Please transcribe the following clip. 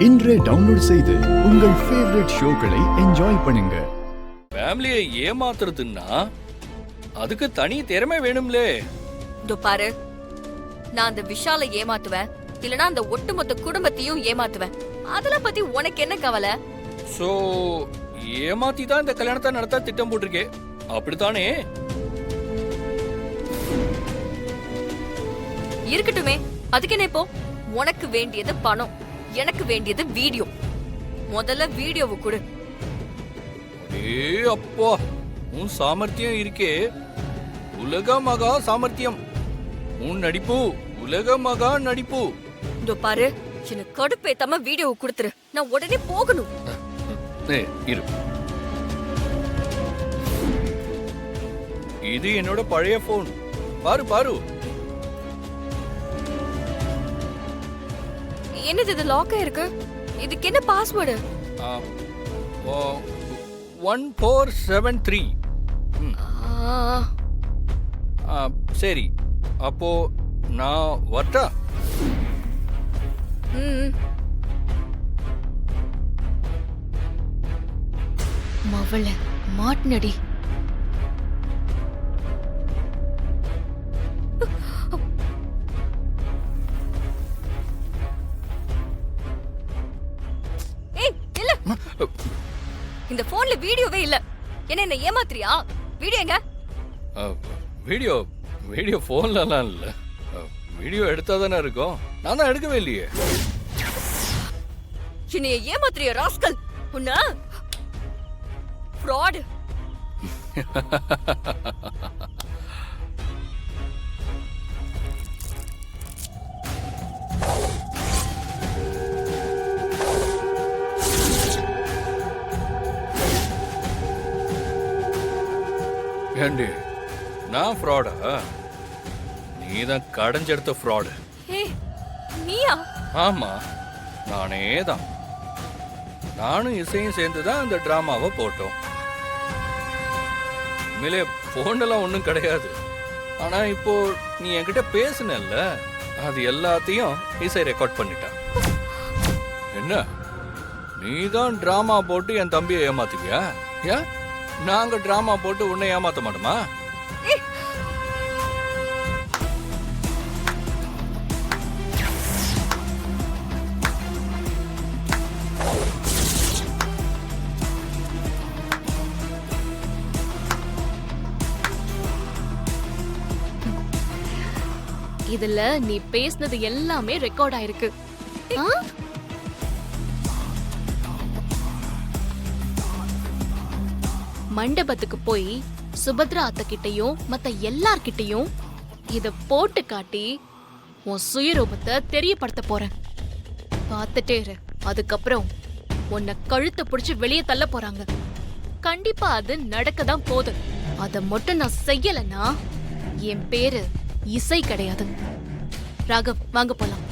இன்றே டவுன்லோட் செய்து உங்கள் ஃபேவரட் ஷோக்களை என்ஜாய் பண்ணுங்க. ஃபேமிலியை ஏமாத்துறதுன்னா அதுக்கு தனி திறமை வேணும்லே. இதோ பாரு, நான் அந்த விஷாலை ஏமாத்துவேன், இல்லனா அந்த ஒட்டுமொத்த குடும்பத்தையும் ஏமாத்துவேன். அதெல்லாம் பத்தி உனக்கு என்ன கவலை? சோ ஏமாத்தி தான் இந்த கல்யாணத்தை நடத்த திட்டம் போட்டிருக்கே, அப்படித்தானே? இருக்கட்டுமே, அதுக்கு என்ன இப்போ? உனக்கு வேண்டியது பணம், எனக்கு வேண்டியது வீடியோ. முதல்ல வீடியோவை கொடு. அப்பா, உன் சாமர்த்தியம் இருக்கே உலக மகா சாமர்த்தியம். உன் நடிப்பு உலக மகா நடிப்பு. இதோ பாரு, எனக்கு கடுப்பேத்தாம வீடியோவை கொடுத்துரு, நான் உடனே போகணும். இரு, இது என்னோட பழைய போன். பாரு பாரு. என்னது இது லாக் ஆயிருக்கு? இதுக்கு என்ன பாஸ்வேர்டு? 1473. சரி, அப்போ நான் வரட்டா? மவள மாட்னடி. இந்த போன்ல வீடியோவே இல்ல. என்ன ஏமாத்துறியா? வீடியோ எங்க? வீடியோ வீடியோ போன்லலாம் இல்ல. வீடியோ எடுத்தா தானே இருக்கும். நான் தான் எடுக்கவே இல்லையே. என்னைய ஏமாத்துறியா ராஸ்கல்? உன்ன ஃப்ராட். ஏண்டி, நான் ஃப்ராடா? நீதான் கடைஞ்செடுத்த ஃப்ராடு. நீயா? ஆமா, நானே தான். நானும் இசையும் சேர்ந்து தான் அந்த டிராமாவை போட்டோம். உண்மையிலே போன்லாம் ஒன்றும் கிடையாது. ஆனா இப்போ நீ என்கிட்ட பேசுனல்ல, அது எல்லாத்தையும் இசை ரெக்கார்ட் பண்ணிட்டான். என்ன, நீ தான் டிராமா போட்டு என் தம்பியை ஏமாத்துவியா? ஏன் நாங்க டிராமா போட்டு உன்னை ஏமாத்த மாட்டோமா? இதுல நீ பேசினது எல்லாமே ரெக்கார்ட் ஆயிருக்கு. மண்டபத்துக்கு போய் சுபத்ரா அத்தை கிட்டையும் மத்த எல்லார்கிட்டையும் இத போட்டு காட்டி உன் சுயரூபத்தை தெரியப்படுத்த போறேன். பார்த்துட்டே இரு. அதுக்கப்புறம் உன்னை கழுத்தை பிடிச்சு வெளியே தள்ள போறாங்க. கண்டிப்பா அது நடக்கதான் போகுது. அத மட்டும் நான் செய்யலன்னா என் பேரு இசை கிடையாது. ராகவ், வாங்க போலாம்.